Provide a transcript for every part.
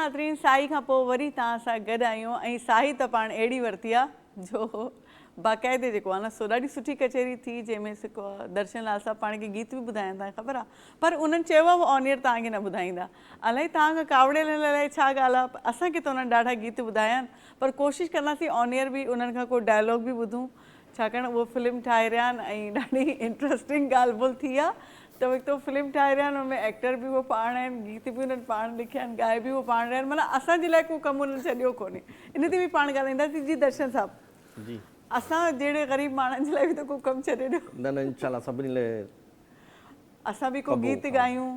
नाज़रीन, साई खां पोइ वरी तव्हां सां गॾु आहियूं ऐं साई त पाण अहिड़ी वरिती आहे जो बाक़ाइदे जेको आहे न सो ॾाढी सुठी कचेरी थी जंहिंमें सिको दर्शन लाल साहब पाण खे गीत बि ॿुधाइनि था, ख़बर आहे। पर उन्हनि चयो आहे ऑन एयर तव्हांखे न ॿुधाईंदा। अलाए तव्हां खां कावड़े लाइ छा ॻाल्हि आहे, असांखे त उन्हनि ॾाढा गीत ॿुधाया आहिनि, पर कोशिशि कंदासीं ऑन एयर बि उन्हनि खां कोई डायलॉग बि ॿुधूं, छाकाणि उहो फिल्म ठाहे रहिया आहिनि ऐं ॾाढी इंट्रस्टिंग ॻाल्हि ॿोल थी आहे। त हिकु तो फिल्म ठाहे रहिया आहिनि, हुनमें एक्टर बि उहो पाण आहिनि, गीत बि उन्हनि पाण लिखिया आहिनि, ॻाए बि उहो पाण रहिया आहिनि, माना असांजे लाइ को कमु उन्हनि छॾियो कोन्हे। इन ते बि पाण ॻाल्हाईंदासीं। जी दर्शन साहब, जी असां जहिड़े ग़रीब माण्हुनि जे लाइ बि त को कमु छॾे ॾियो। न इंशाल्लाह सभिनी लाइ असां बि को गीत ॻायूं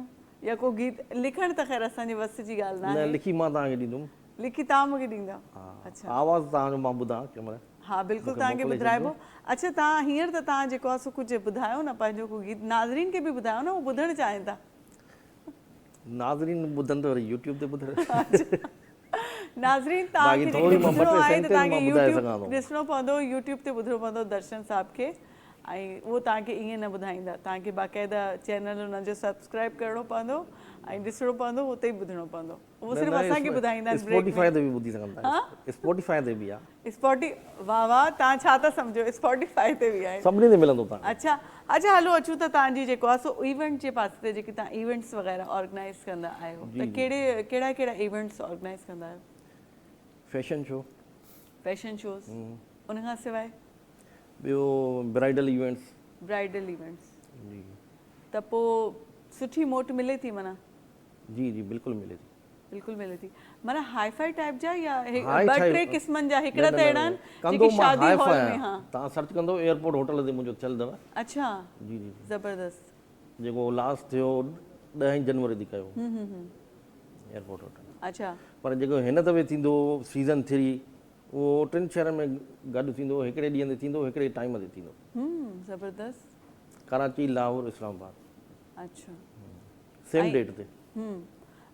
या को गीत लिखणु त ख़ैर असांजे वस जी ॻाल्हि न आहे। लिखी मां तव्हांखे ॾींदुमि। लिखी तव्हां मूंखे ॾींदा? अच्छा, आवाज़ तव्हांजो मां ॿुधां कंहिं महिल। हा बिल्कुलु, तव्हांखे ॿुधाइबो। अच्छा, तव्हां हींअर त तव्हां जेको आहे सो कुझु ॿुधायो न, पंहिंजो को गीत नाज़रीन खे बि ॿुधायो न, उहो ॿुधणु चाहिनि था। नाज़रीन ॿुधनि त वरी यूट्यूब ते ॿुधनि। नाज़रीन, तव्हांखे ॿुधणो आहे त तव्हांखे यूट्यूब ॾिसणो पवंदो, यूट्यूब ते ॿुधणो पवंदो दर्शन साहब खे, ऐं उहो तव्हांखे ईअं न ॿुधाईंदा। तव्हांखे बाक़ाइदा चैनल हुननि जो सब्सक्राइब करिणो पवंदो ऐं ॾिसणो पवंदो, हुते ई ॿुधणो पवंदो। उहो सिर्फ़ु असांखे ॿुधाईंदा आहिनि। स्पॉटिफाई ते बि ॿुधी सघंदा आहियो। स्पॉटिफाई ते बि आहे। वाह वाह, तव्हां छा था सम्झो, स्पॉटिफाई ते बि आहे? सभिनी ते मिलंदो तव्हांखे। अच्छा अच्छा, हलो अचूं त तव्हांजी जेको आहे सो इवेंट जे पासे ते, जेके तव्हां इवेंट्स वग़ैरह ऑर्गेनाइज़ कंदा आहियो, त कहिड़ा कहिड़ा इवेंट्स ऑर्गेनाइज़ कंदा आहियो? फैशन शो, फैशन शोज़, उन खां सवाइ ॿियो ब्राइडल इवेंट्स। ब्राइडल इवेंट्स, जी। त पोइ सुठी मोट मिले थी माना? जी जी बिल्कुलु मिले थी। बिल्कुलु मिले थी, माना हाई फाई टाइप जा या ॿ टे क़िस्मनि जा? हिकिड़ा त अहिड़ा आहिनि जेके शादी हॉल में। हा, तव्हां सर्च कंदो एयरपोर्ट होटल ते मुंहिंजो थियल अथव। अच्छा, जी जी ज़बरदस्त। जेको लास्ट थियो 10 जनवरी ते कयो एयरपोर्ट होटल। अच्छा, पर जेको हिन दफ़े थींदो सीज़न 3, उहो 3 शहरनि में गॾु थींदो, हिकिड़े ॾींहं ते थींदो, हिकिड़े टाइम ते थींदो। ज़बरदस्त। कराची, लाहौर, इस्लामाबाद। अच्छा, सेम डेट ते।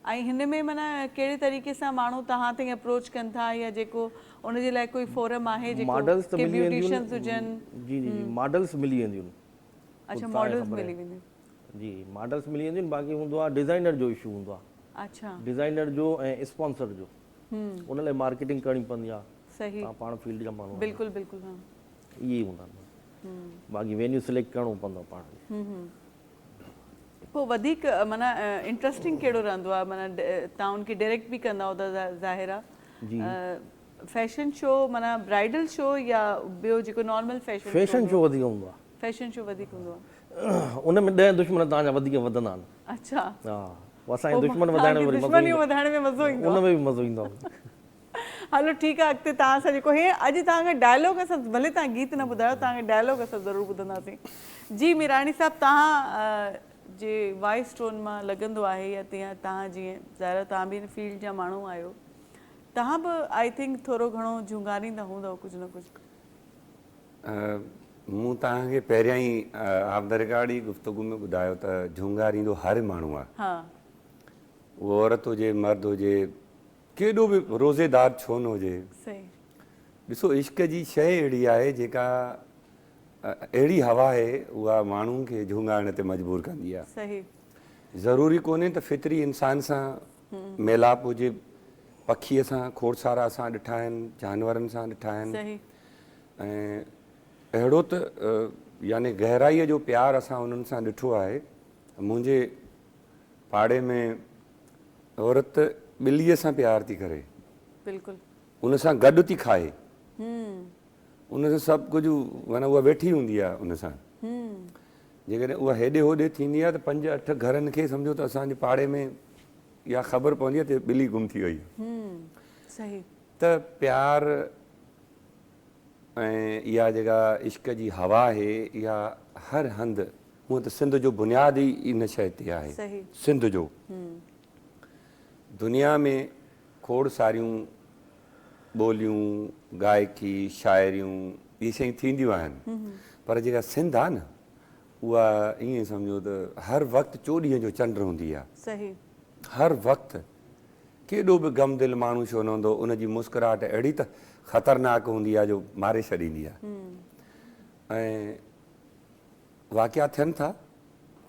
ऐं हिन में माना कहिड़े तरीक़े सां माण्हू तव्हां ताईं अप्रोच कनि था, या जेको उनजे लाइ कोई फोरम आहे जेको के ब्यूटिशियंस हुजनि? जी जी जी, मॉडल्स मिली वेंदियूं। अच्छा, मॉडल्स मिली वेंदियूं। जी, मॉडल्स मिली वेंदियूं। बाक़ी हूंदो आहे डिज़ाइनर जो इशू हूंदो आहे। अच्छा, डिज़ाइनर जो ऐं स्पॉन्सर जो, उन लाइ मार्केटिंग करणी पवंदी आहे। सही, तव्हां पाण फील्ड जा माण्हू। बिल्कुलु बिल्कुलु, हा, इहे ई हूंदा आहिनि। बाक़ी वेन्यू सिलेक्ट करिणो पवंदो पाण। पोइ वधीक माना इंट्रस्टिंग कहिड़ो रहंदो आहे? माना तव्हां उनखे डायरेक्ट बि कंदा हो त ज़ाहिर आहे। फैशन शो माना ब्राइडल शो या ॿियो जेको नॉर्मल फैशन शो वधीक हूंदो आहे। फैशन शो वधीक हूंदो आहे। उन में 10 दुश्मन तव्हांजा वधीक वधंदा आहिनि। अच्छा, हा, असांजे दुश्मन वधाइण में मज़ो ईंदो, उन में बि मज़ो ईंदो। हलो ठीकु आहे, अॻिते तव्हां सां जेको हे अॼु तव्हांखे डायलॉग असां, भले तव्हां गीत न ॿुधायो, तव्हांखे डायलॉग असां ज़रूरु ॿुधंदासीं। जी मीराणी साहब, तव्हां जे वॉइस टोन मां लॻंदो आहे, या तीअं तव्हां जीअं ज़ाहिर तव्हां बि हिन फील्ड जा माण्हू आहियो, तव्हां बि आई थिंक थोरो घणो झुंगारींदा हूंदव कुझु न कुझु। मूं तव्हांखे पहिरियां ई ऑफ द रिकॉर्ड ई गुफ़्तगू में ॿुधायो त झुंगारींदो हर माण्हू आहे। हा, उहो औरत हुजे, मर्द हुजे, केॾो बि रोज़ेदार छो न हुजे। सही। ॾिसो, इश्क जी शइ अहिड़ी आहे जेका अहिड़ी हवा आहे, उहा माण्हुनि खे झुंगाइण ते मजबूर कंदी आहे। सही। ज़रूरी कोन्हे त फितरी इंसान सां मेलाप हुजे। पखीअ सां खोड़सारा असां ॾिठा आहिनि, जानवरनि सां ॾिठा आहिनि, ऐं अहिड़ो त यानी गहराईअ जो प्यारु असां उन्हनि सां ॾिठो आहे। मुंहिंजे पाड़े में औरत ॿिलीअ सां प्यारु थी करे, बिल्कुलु उन सां गॾु थी खाए, उन सां सभु कुझु, माना उहा वेठी हूंदी आहे उन सां। जेकॾहिं उहा हेॾे होॾे थींदी आहे त 5-8 घरनि खे सम्झो त असांजे पाड़े में इहा ख़बर पवंदी आहे त ॿिली गुम थी वई। सही। त प्यारु ऐं इहा जेका इश्क जी हवा आहे, इहा हर हंधि, हूअं त सिंध जो बुनियाद ई इन शइ ते आहे। सिंध जो दुनिया में खोड़ सारियूं ॿोलियूं, गायकी, शाइरियूं, इहे शयूं थींदियूं आहिनि, पर जेका सिंध आहे न, उहा ईअं सम्झो त हर वक़्तु 4 ॾींहं जो चंड हूंदी आहे। सही। हर वक़्तु केॾो बि गम दिलि माण्हू छो न हूंदो, उनजी मुस्कुराहट अहिड़ी त ख़तरनाक हूंदी आहे जो मारे छॾींदी आहे। ऐं वाक़िया थियनि था,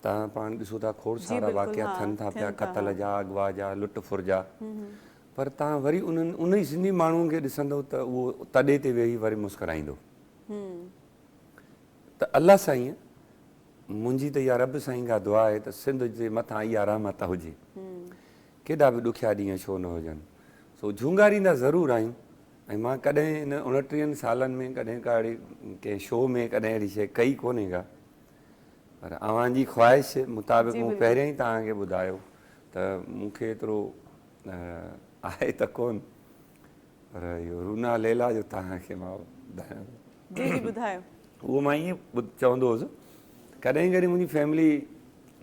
तव्हां पाण ॾिसो था, खोड़ सारा वाक़िया थियनि था पिया, क़तल जा, अगवा जा, लुट फुर जा। पर तव्हां वरी उन ई सिंधी माण्हुनि खे ॾिसंदव त उहो तॾे ते वेही वरी मुस्कुराईंदो। त अलाह साईं, मुंहिंजी त इहा रब साईं खां दुआ आहे त सिंध जे मथां इहा रहमत हुजे, केॾा बि ॾुखिया ॾींहं छो न हुजनि। सो झूंगारींदा ज़रूरु आहियूं। ऐं मां कॾहिं इन 29 सालनि में कॾहिं का अहिड़ी कंहिं शो में कॾहिं अहिड़ी शइ कई कोन्हे का, पर अव्हांजी ख़्वाहिश मुताबिक़ मूं पहिरियों ई तव्हांखे ॿुधायो त मूंखे एतिरो आहे त कोन, पर इहो रूना लैला जो तव्हांखे मां ॿुधायां। जी जी ॿुधायो। उहो मां ईअं चवंदो हुउसि, कॾहिं कॾहिं मुंहिंजी फैमिली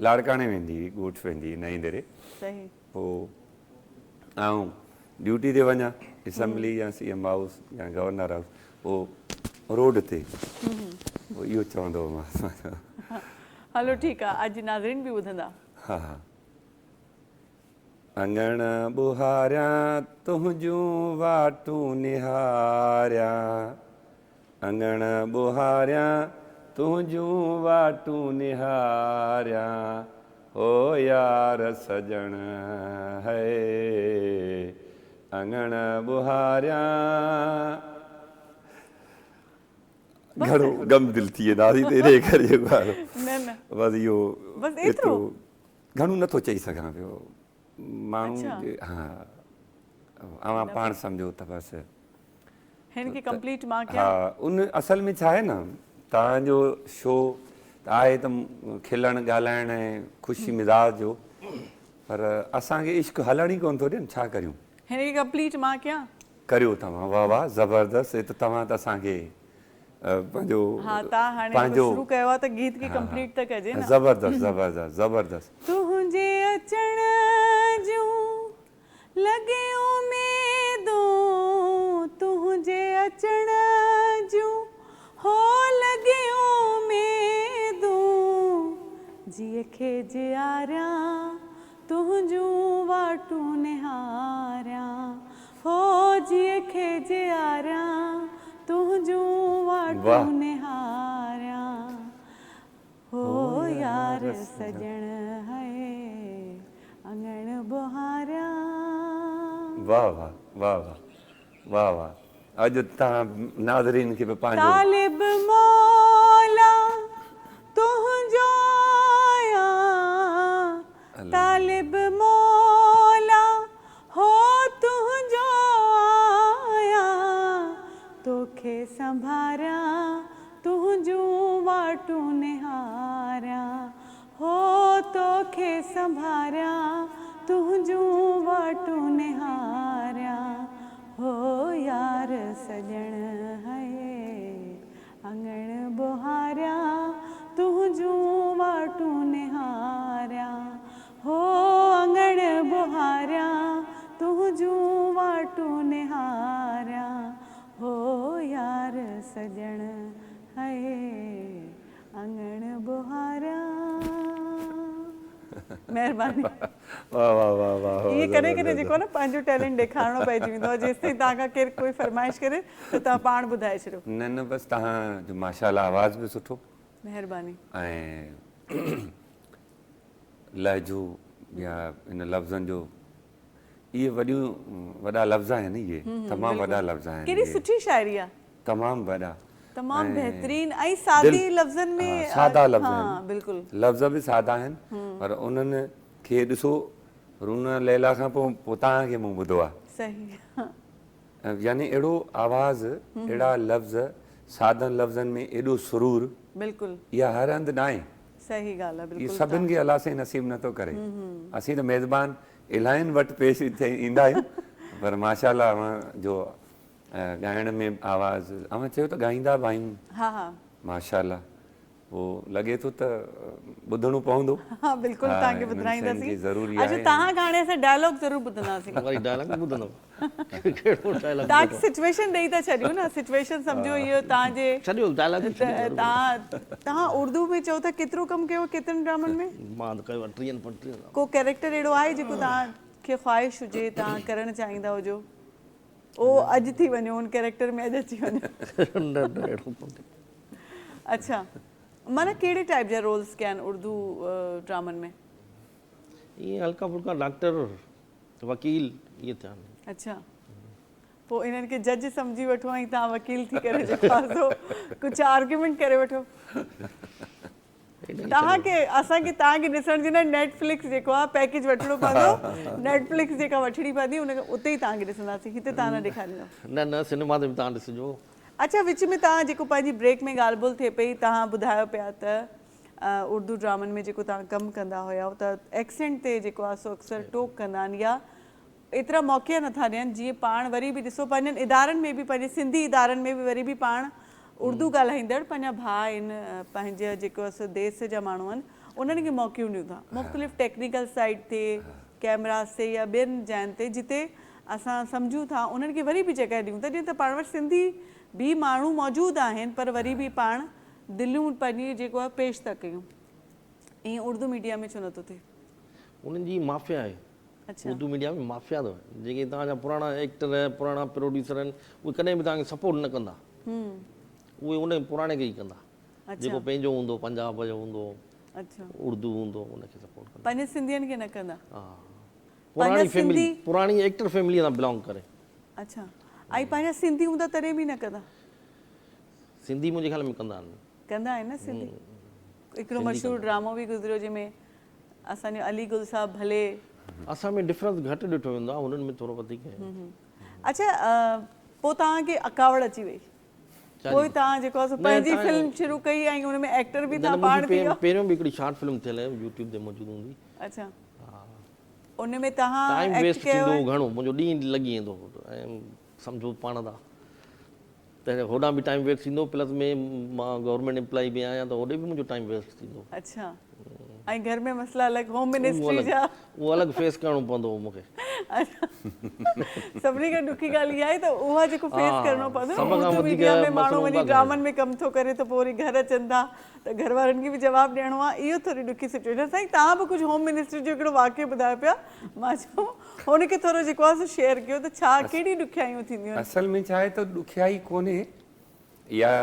लाड़काणे वेंदी हुई, ॻोठ वेंदी हुई नईं दरे, सही। पोइ आउं ड्यूटी ते वञा, असेंबली या CM हाउस या गवर्नर हाउस, पोइ रोड ते पोइ इहो चवंदो हुउमि मां। हलो ठीकु आहे, अॼु नाज़रीन बि ॿुधंदा। हा हा। अंगण बुहारियां तुंहिंजूं वाटूं निहारियां, अंगण बुहारियां तुंहिंजूं वाटूं निहारियां, हो यार सजण है अंगण बुहारियां। घणो गम दिल थी वेंदासीं तेरे करे जेको आहे न न बसि इहो बसि एतिरो? घणो नथो चई सघां पियो माण्हू जे। हा, अव्हां पाण सम्झो त बसि हिन खे कंप्लीट मां कयां? हा, उन असल में छा आहे न, तव्हांजो शो आहे त खिलण ॻाल्हाइण ऐं ख़ुशी मिज़ाज जो, पर असांखे इश्क हलण ई कोन थो ॾियनि, छा करियूं। हिन खे कंप्लीट मां कयां? करियो तव्हां, वाह वाह, ज़बरदस्त। त तव्हां त असांखे पंहिंजो हा, तव्हां हाणे शुरू कयो आहे त गीत खे कंप्लीट त कजे न। ज़बरदस्त ज़बरदस्त ज़बरदस्त। तुंहिंजे अचण जूं लॻे उमेदूं, तुंहिंजे अचण जूं हो लॻे उमेदूं, जीअ खे जियारियां तुंहिंजूं वाटूं निहारियां, हो जीअ खे जियारियां तुंहिंजूं वाटूं निहारियां, हो यार सजण है अंगण बुहारियां। वाह वाह वाह वाह वाह वाह। अॼु तव्हां नाज़रीन खे बि पंहिंजो तालिब मौला तुंहिंजो आयां, तालिब मौला हो तुंहिंजो आयां, तोखे संभारियां तुंहिंजूं वाटूं निहारियां, हो तोखे संभारियां तुंहिंजूं वाटूं निहारियां, हो यार सजण है अंगण बुहारियां तुंहिंजूं वाटूं निहारियां, हो अंगण बुहारियां तुंहिंजूं वाटूं निहारियां, हो यार सजण है अंगण बुहारियां। महिरबानी। वाह वाह वाह वाह। इहे कॾहिं कॾहिं जेको न पंहिंजो टैलेंट ॾेखारिणो पइजी वेंदो आहे, जेसिताईं तव्हां खां केरु कोई फरमाइश करे त तव्हां पाण ॿुधाए छॾियो। न न, बसि तव्हांजो माशाल्लाह आवाज़ बि सुठो, महिरबानी। ऐं लहजो या इन लफ़्ज़नि जो, इहे वॾा लफ़्ज़ आहिनि, इहे तमामु वॾा लफ़्ज़ आहिनि, केॾी सुठी शाइरी आहे, तमामु वॾा, तमामु बहितरीन ऐं सादी लफ़्ज़नि में। सादा लफ़्ज़ हा आहिनि, बिल्कुलु लफ़्ज़ बि सादा आहिनि, पर उन्हनि खे ॾिसो, रूना लैला खां पोइ तव्हांखे मूं ॿुधो आहे। सही। यानी अहिड़ो आवाज़, अहिड़ा लफ़्ज़, सादनि लफ़्ज़नि में एॾो सुरूर, बिल्कुलु इहा हर हंधि न आहे। सही ॻाल्हि आहे, इहे बिल्कुलु सभिनि खे अलाह साईं नसीब नथो करे। असीं त मेज़बान इलाहियुनि वटि पेश ईंदा आहियूं, पर माशाल्लाह जो ॻाइण में आवाज़ु, चयो त ॻाईंदा बि आहियूं। हा हा माशाल्लाह, पोइ लॻे थो त ॿुधणो पवंदो। हा बिल्कुलु, तव्हांखे ॿुधाईंदासीं। ज़रूरी अच्छा, तव्हां खां हाणे असां डायलॉग ज़रूरु ॿुधंदासीं। वरी डायलॉग ॿुधंदव? कहिड़ो डायलॉग? तव्हांखे सिचुएशन ॾेई था छॾियूं न, सिचुएशन सम्झो इहो तव्हांजे। छॾियो डायलॉग। तव्हां उर्दू में चओ था केतिरो कमु कयो केतिरनि ड्रामनि में? मां त कयो 30-35। को कैरेक्टर अहिड़ो आहे जेको तव्हांखे ख़्वाहिश हुजे, तव्हां करणु चाहींदा हुजो, उहो अॼु थी वञो, उन कैरेक्टर में अॼु अची वञो? अच्छा, माना कहिड़े टाइप जा रोल्स कया आहिनि उर्दू ड्रामनि में? ईअं हल्का फुल्का डॉक्टर, वकील, इहे थिया आहिनि। अच्छा, पोइ इन्हनि खे जज सम्झी वठो ऐं तव्हां वकील थी करे जेको आहे सो कुझु आर्ग्यूमेंट करे वठो। तव्हांखे असांखे तव्हांखे ॾिसण जे लाइ नेटफ्लिक्स जेको आहे पैकेज वठिणो पवंदो, नेटफ्लिक्स जेका वठणी पवंदी उनखे उते ई तव्हांखे ॾिसंदासीं, हिते तव्हां न ॾेखारींदो। न सिनेमा ते बि तव्हां ॾिसिजो। अच्छा, विच में तव्हां जेको पंहिंजी ब्रेक में ॻाल्हि ॿोल थिए पई, तव्हां ॿुधायो पिया त उर्दू ड्रामनि में जेको तव्हां कमु कंदा हुया त एक्सेंट ते जेको आहे सो अक्सर टोक कंदा आहिनि या एतिरा मौक़ा नथा ॾियनि, जीअं पाण वरी बि ॾिसो पंहिंजनि इदारनि में बि, पंहिंजे सिंधी इदारनि में बि वरी बि पाण उर्दू ॻाल्हाईंदड़ पंहिंजा भाउ आहिनि, पंहिंजे जेको आहे देश जा माण्हू आहिनि, उन्हनि खे मौक़ियूं ॾियूं था मुख़्तलिफ़ टेक्निकल साइड ते, कैमरास ते या ॿियनि जाइनि ते जिते असां सम्झूं था उन्हनि खे वरी बि जॻह ॾियूं था, जीअं त पाण वटि सिंधी बि माण्हू मौजूदु आहिनि पर वरी बि पाण दिलियूं पंहिंजी जेको आहे पेश था कयूं। ईअं उर्दू मीडिया में छो नथो थिए? उन्हनि जी माफ़िया आहे। अच्छा, उर्दू मीडिया में माफ़िया अथव, जेके तव्हांजा पुराणा एक्टर पुराणा प्रोड्यूसर आहिनि उहे कॾहिं बि तव्हांखे सपोर्ट न कंदा, उहे उन पुराणे खे ई कंदा, जेको पंहिंजो हूंदो, पंजाब जो हूंदो, अच्छा, उर्दू हूंदो, उनखे सपोर्ट कंदा। पंहिंजे सिंधियुनि खे न कंदा। हा, पुराणी फैमिली, पुराणी एक्टर फैमिलीअ सां बिलोंग करे। अच्छा, ऐं पंहिंजा सिंधी हूंदा तॾहिं बि न कंदा? सिंधी मुंहिंजे ख़्याल में कंदा आहिनि। कंदा आहिनि न सिंधी। हिकिड़ो मशहूरु ड्रामो बि गुज़रियो जंहिंमें असांजो अली गुल साहब भले। असां में डिफरेंस घटि ॾिठो वेंदो आहे, हुननि में थोरो वधीक आहे। अच्छा, पोइ तव्हांखे अकावड़ अची वई, पोइ तव्हां जेको आहे पंहिंजी फिल्म शुरू कई ऐं हुन में एक्टर बि तव्हां पाण थी वियो? पहिरियों बि हिकिड़ी शॉर्ट फिल्म थियल आहे, यूट्यूब ते मौजूदु हूंदी। अच्छा, उन में तव्हां टाइम एक्ट वेस्ट कयो? थींदो घणो, मुंहिंजो ॾींहुं लॻी वेंदो ऐं सम्झो पाण था त होॾां बि टाइम वेस्ट थींदो, प्लस में मां गवर्नमेंट एम्प्लॉई बि आहियां त होॾे बि मुंहिंजो टाइम वेस्ट थींदो। अच्छा, ऐं घर में मसला अलॻि, होम मिनिस्ट्री जा उहो अलॻि फेस करिणो पवंदो हो मूंखे। सभिनी खां ॾुखी ॻाल्हि इहा आहे त उहा जेको फेस करिणो पवंदो, सभ खां उर्दू वधीक मीडिया में माण्हू मसइलो वञी उहा ड्रामनि में कमु थो करे त पोइ वरी घर अचनि था त घर वारनि खे बि जवाबु ॾियणो आहे, इहो थोरी ॾुखी सिचुएशन। साईं, तव्हां बि कुझु होम मिनिस्ट्री जो हिकिड़ो वाक़ियो ॿुधायो पिया, मां चयो हुनखे थोरो जेको आहे शेयर कयो त छा कहिड़ी ॾुखियायूं थींदियूं आहिनि? असल में छा आहे त ॾुखियाई कोन्हे, इहा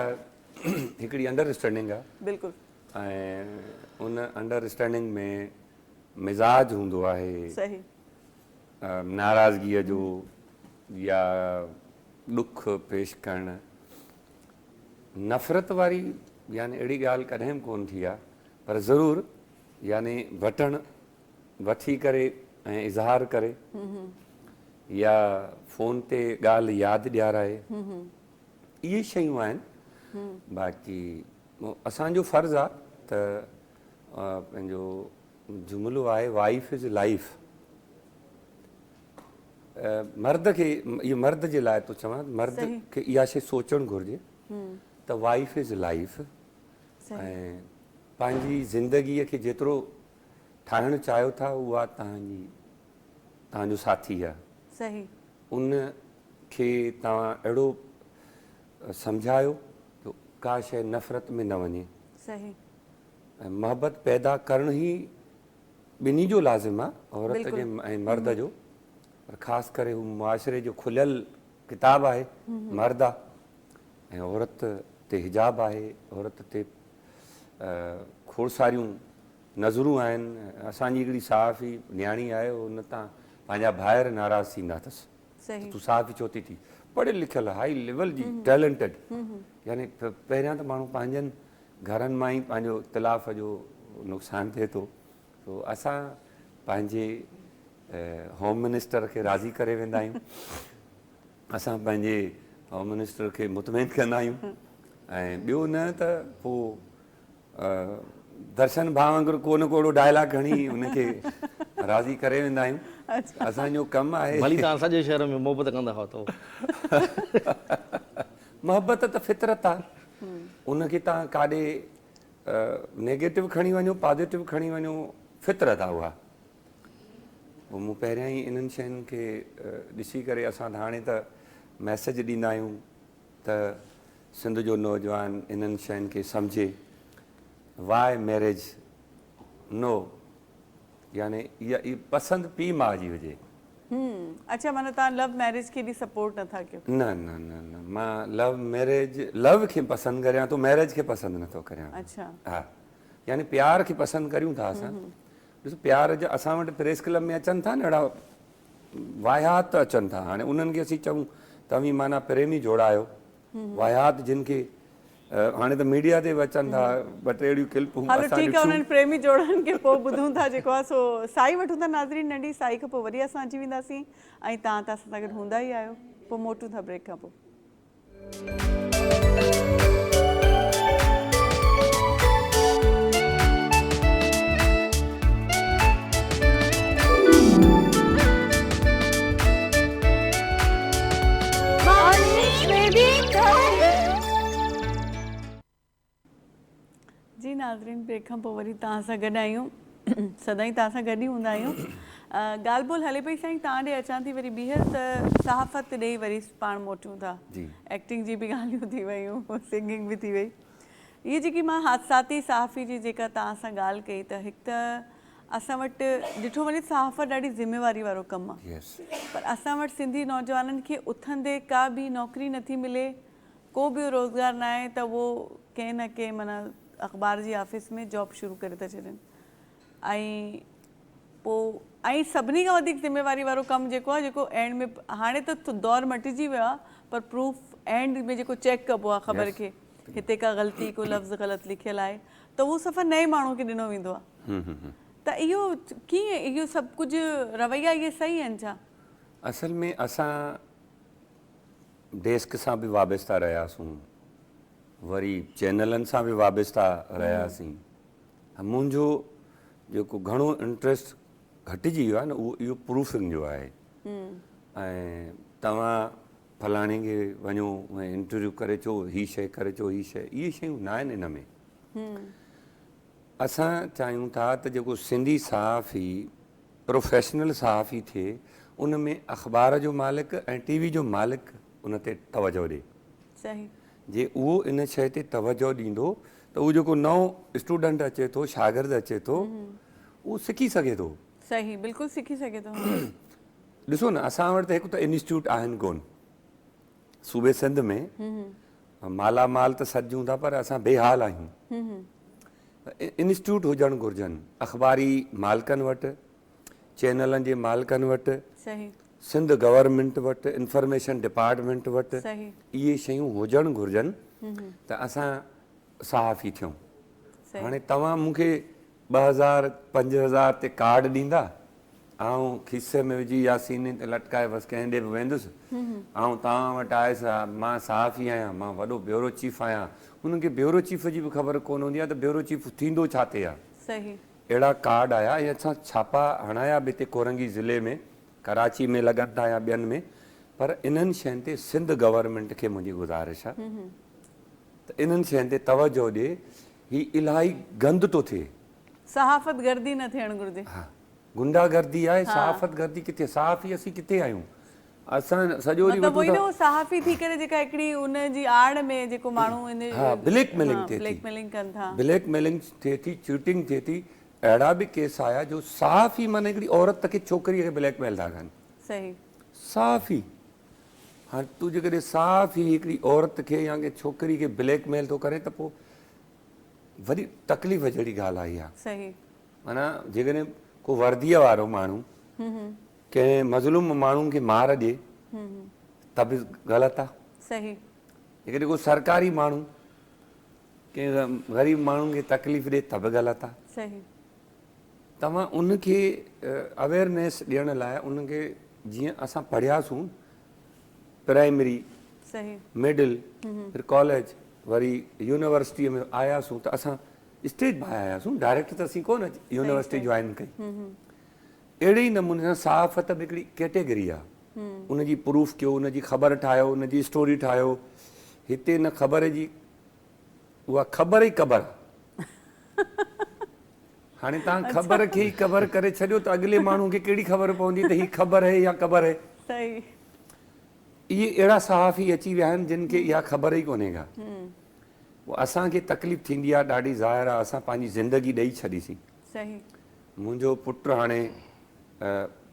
हिकिड़ी अंडरस्टैंडिंग आहे। बिल्कुलु। ऐं उन अंडरस्टैंडिंग में मिज़ाज हूंदो आहे, सही, नाराज़गीअ जो या ॾुख पेश करणु, नफ़रत वारी यानी अहिड़ी ॻाल्हि कॾहिं बि कोन थी आहे, पर ज़रूरु यानी वठी करे ऐं इज़हार करे या फ़ोन ते ॻाल्हि यादि ॾियाराए, इहे शयूं आहिनि। बाक़ी असांजो फ़र्ज़ु आहे त पंहिंजो जुमिलो आहे वाइफ इज़ लाइफ। मर्द खे, इहो मर्द जे लाइ थो चवां, मर्द खे इहा शइ सोचणु घुरिजे त वाइफ इज़ लाइफ, ऐं पंहिंजी ज़िंदगीअ खे जेतिरो ठाहिणु चाहियो था उहा तव्हांजो साथी आहे। सही, उन खे तव्हां अहिड़ो सम्झायो त का शइ नफ़रत में न वञे। सही, ऐं मोहबत पैदा करणु ई ॿिन्ही जो लाज़िम आहे, औरत जे ऐं मर्द जो, पर ख़ासि करे हू मुआशिरे जो खुलियल किताबु आहे, मर्द आहे ऐं औरत ते हिजाब आहे, औरत ते खोड़सारियूं नज़रूं आहिनि। असांजी हिकिड़ी साफ़ी न्याणी आहे, उन तां पंहिंजा ॿाहिरि नाराज़ थींदा अथसि, तूं साफ़ ई छो थी पढ़ियल लिखियल हाई लेवल जी टैलेंटेड, यानी पहिरियां त माण्हू पंहिंजनि घरनि मां ई पंहिंजो इख़्तिलाफ़ जो नुक़सानु थिए थो। तो असां पंहिंजे होम मिनिस्टर खे राज़ी करे वेंदा आहियूं, असां पंहिंजे होम मिनिस्टर खे मुतमइन कंदा आहियूं, ऐं ॿियो न त पोइ दर्शन भाउ वांगुरु को न को डायलॉग खणी उनखे राज़ी करे वेंदा आहियूं। असांजो कमु आहे। भली तव्हां सॼे शहर में मोहबत कंदा हुआ त मोहबत त फितरत आहे, उनखे तव्हां काॾे नेगेटिव खणी वञो, पॉज़िटिव खणी वञो, फितरत आहे उहा। पोइ मूं पहिरियां ई इन्हनि शयुनि खे ॾिसी करे असां हाणे त मैसेज ॾींदा आहियूं त सिंध जो नौजवान इन्हनि शयुनि खे सम्झे। वाए मैरिज नो, यानी इहा पसंदि पीउ माउ जी हुजे। अच्छा, माना तव्हां लव मैरिज खे बि सपोर्ट नथा कयो? न न न न, मां लव खे पसंदि करियां थो, मैरिज खे पसंदि नथो करियां। अच्छा, हा, यानी प्यार खे पसंदि करियूं था असां। ॾिसो, प्यार जा असां वटि प्रेस क्लब में अचनि था न अहिड़ा वाहियात अचनि था। हाणे उन्हनि खे असीं चऊं तव्हीं माना प्रेमी जोड़ायो, वाहियात जिन खे हाणे त मीडिया ते बि अचनि था, ॿ टे अहिड़ियूं क्लिपूं हलो असां ठीकु आहे, ॾिठियूं। उन्हनि प्रेमी जोड़नि खे पोइ ॿुधूं था जेको आहे सो साई वठूं था नाज़रीन नंढी साई खां पोइ वरी असां अची वेंदासीं ऐं तव्हां त असां सां गॾु हूंदा ई आहियो। पोइ मोटूं था ब्रेक खां पोइ। जी नाज़रीन, ब्रेक खां पोइ वरी तव्हां सां गॾु आहियूं, सदाईं तव्हां सां गॾु ई हूंदा आहियूं। ॻाल्हि ॿोल हले पई साईं, तव्हां ॾे अचां थी वरी ॿीहर त सहाफ़त ॾेई वरी पाण मोटियूं था। एक्टिंग जी बि ॻाल्हियूं थी वियूं, सिंगिंग बि थी वई। इहे जेकी मां हादसाती सहाफ़ी जी जेका तव्हां सां ॻाल्हि कई, त हिकु त असां वटि ॾिठो वञे सहाफ़त ॾाढी ज़िम्मेवारी वारो कमु आहे, पर असां वटि सिंधी नौजवाननि खे उथंदे का बि नौकिरी नथी मिले, को बि रोज़गार न आहे त उहो कंहिं न कंहिं माना अख़बार जी ऑफिस में जॉब शुरू करे था छॾनि। ऐं पोइ ऐं सभिनी खां वधीक ज़िम्मेवारी वारो कमु जेको आहे, जेको एंड में हाणे त दौरु मटिजी वियो आहे, पर प्रूफ एंड में जेको चेक कबो आहे ख़बर खे हिते का ग़लती, को लफ़्ज़ ग़लति लिखियलु आहे त उहो सफ़ा नए माण्हू खे ॾिनो वेंदो आहे। त इहो कीअं, इहो सभु कुझु रवैया इहे सही आहिनि छा? असल में असां डेस्क सां बि वाबस्ता रहियासीं, वरी चैनलनि सां बि वाबस्ता रहियासीं। मुंहिंजो जेको घणो इंट्रस्ट घटिजी वियो आहे न, उहो इहो प्रूफिंग जो आहे। ऐं तव्हां फलाणे खे वञो ऐं इंटरव्यू करे अचो, हीअ शइ करे अचो, हीअ शइ, इहे शयूं न आहिनि इन में। असां चाहियूं था त जेको सिंधी सहाफ़ी प्रोफेशनल सहाफ़ी थिए, उन में अख़बार जो मालिक ऐं टीवी जो मालिक उन ते तवजो ॾिए। सही। जे उहो इन शइ ते तवजो ॾींदो त उहो जेको नओं स्टूडेंट अचे थो, शागिर्द अचे थो, उहो सिखी सघे थो। सही, बिल्कुलु सिखी सघे थो। ॾिसो न, असां वटि त हिकु त इंस्टीट्यूट आहिनि कोन सूबे सिंध में, मालामाल त सॾियूं था पर असां बेहाल आहियूं। इंस्टीट्यूट हुजणु घुरिजनि अख़बारी मालिकनि वटि, चैनलनि जे मालिकनि वटि, सिंध गवर्नमेंट वटि, इंफॉर्मेशन डिपार्टमेंट वटि, इहे शयूं हुजणु घुरिजनि त असां सहाफ़ी थियूं। हाणे तव्हां मूंखे 2000 5000 ते कार्ड ॾींदा, ऐं खीसे में विझी या सीने ते लटकाए बसि कंहिं ॾे बि वेंदुसि, ऐं तव्हां वटि आयुसि, मां सहाफ़ी आहियां, मां वॾो ब्यूरो चीफ आहियां, हुननि खे ब्यूरो चीफ जी बि ख़बर कोन हूंदी आहे त ब्यूरो चीफ थींदो छा ते आहे। अहिड़ा कार्ड आया ऐं असां छापा हणाया बि हिते कोरंगी ज़िले में, कराची में लॻनि था या ॿियनि में, पर इन्हनि शयुनि ते सिंध गवर्नमेंट खे मुंहिंजी गुज़ारिश आहे त इन्हनि शयुनि ते तवजो ॾिए। ही इलाही गंद थो थिए, सहाफ़त गर्दी न थियणु घुरिजे। हा, गुंडागर्दी आहे, सहाफ़त गर्दी किथे, सहाफ़ी असीं किथे आहियूं? असां सॼो ॾींहुं सहाफ़ी थी करे जेका हिकिड़ी उन जी आड़ में जेको माण्हू इन ब्लैकमेलिंग थिए थी, ब्लैकमेलिंग कनि था, ब्लैकमेलिंग थिए थी, चीटिंग थिए थी। अहिड़ा बि केस आया जो सहाफ़ी माना हिकिड़ी औरत खे, छोकिरीअ खे ब्लैकमेल था कनि। सही। सहाफ़ी, हाणे तूं जेकॾहिं सहाफ़ी हिकिड़ी औरत खे या के छोकिरी खे ब्लैकमेल थो करे त पोइ वरी तकलीफ़ जहिड़ी ॻाल्हि आई आहे। सही। माना जेकॾहिं को वर्दीअ वारो माण्हू कंहिं मज़लूम माण्हुनि खे मार ॾिए त बि ग़लति आहे। सही। जेकॾहिं को सरकारी माण्हू कंहिं ग़रीब माण्हुनि खे तकलीफ़ ॾिए त बि ग़लति आहे। सही। तव्हां उनखे अवेयरनेस ॾियण लाइ उनखे, जीअं असां पढ़ियासीं प्राइमरी, मिडिल, फिर कॉलेज, वरी यूनिवर्सिटीअ में आयासीं त असां स्टेज भाई आयासीं, डायरेक्ट त असीं कोन यूनिवर्सिटी जॉइन कई। अहिड़े ई नमूने सां सहाफ़त बि हिकिड़ी कैटेगरी आहे, उनजी प्रूफ कयो, उनजी ख़बर ठाहियो, उनजी स्टोरी ठाहियो। हिते न ख़बर जी, उहा ख़बर ई क़बर। हाणे तव्हां ख़बर खे ई क़बर करे छॾियो त अॻिले माण्हू खे कहिड़ी ख़बर पवंदी त हीअ ख़बर है या क़बर है। सही। इहे अहिड़ा सहाफ़ी अची विया आहिनि जिन खे इहा ख़बर ई कोन्हे का। असांखे तकलीफ़ थींदी आहे ॾाढी, ज़ाहिर आहे असां पंहिंजी ज़िंदगी ॾेई छॾीसीं। सही। मुंहिंजो पुटु हाणे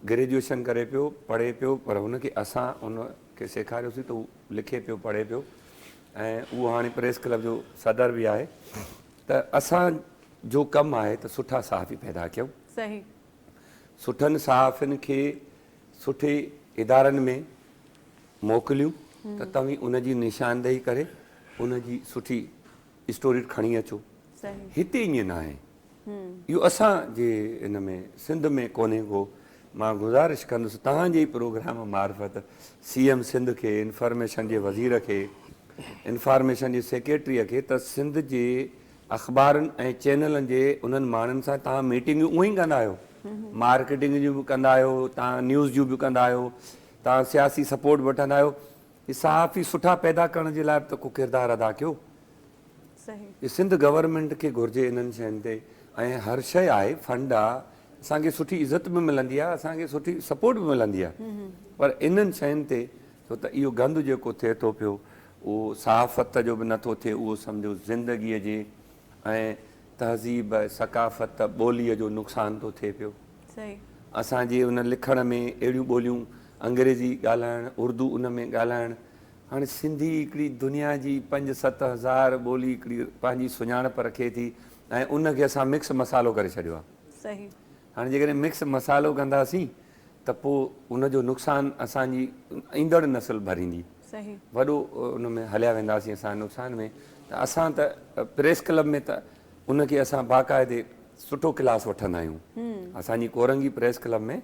ग्रेजुएशन करे पियो, पढ़े पियो, पर हुनखे असां उनखे सेखारियोसीं त उहो लिखे पियो, पढ़े पियो, ऐं उहो हाणे प्रेस क्लब जो सदर बि आहे। त असांजो कमु आहे त सुठा सहाफ़ी पैदा कयूं। सही। सुठनि सहाफ़ियुनि खे सुठे इदारनि में मोकिलियूं त तव्हीं उनजी निशानदेही करे उनजी सुठी स्टोरी खणी अचो। सही हिते ईअं न आहे, इहो असांजे इन में सिंध में कोन्हे को। मां गुज़ारिश कंदुसि तव्हांजे ई प्रोग्राम मार्फत CM सिंध खे, इंफॉर्मेशन जे वज़ीर खे, इंफॉर्मेशन जे सेक्रेटरीअ खे त सिंध जे अख़बारनि ऐं चैनलनि जे उन्हनि माण्हुनि सां तव्हां मीटिंगूं उअं ई कंदा आहियो, मार्केटिंग जूं बि कंदा आहियो, तव्हां न्यूज़ जूं बि कंदा आहियो, तव्हां सियासी सपोर्ट वठंदा आहियो। ही सहाफ़ी सुठा पैदा करण जे लाइ त को किरदारु अदा कयो। सही ये सिंध गवर्नमेंट खे घुरिजे इन्हनि शयुनि ते। ऐं हर शइ आहे, फंड आहे, असांखे सुठी इज़त बि मिलंदी आहे, असांखे सुठी सपोर्ट बि मिलंदी आहे, पर इन्हनि शयुनि ते छो त इहो गंद जेको थिए थो पियो उहो सहाफ़त जो बि नथो थिए, उहो सम्झो ज़िंदगीअ जे ऐं तहज़ीब सकाफ़त ॿोलीअ जो नुक़सानु थो थिए पियो। सही असांजे उन लिखण में अहिड़ियूं ॿोलियूं अंग्रेज़ी ॻाल्हाइणु, उर्दू उन में ॻाल्हाइणु, हाणे सिंधी हिकिड़ी दुनिया जी 5-7 हज़ार ॿोली हिकिड़ी पंहिंजी सुञाणप रखे थी ऐं उनखे असां मिक्स मसालो करे छॾियो आहे। सही हाणे जेकॾहिं मिक्स मसालो कंदासीं त पोइ उनजो नुक़सानु असांजी ईंदड़ नस्ल भरींदी। सही वॾो उन में हलिया वेंदासीं असां नुक़सान में। त असां त प्रेस क्लब में त उनखे असां बाक़ाइदे सुठो क्लास वठंदा आहियूं, असांजी कोरंगी प्रेस क्लब में।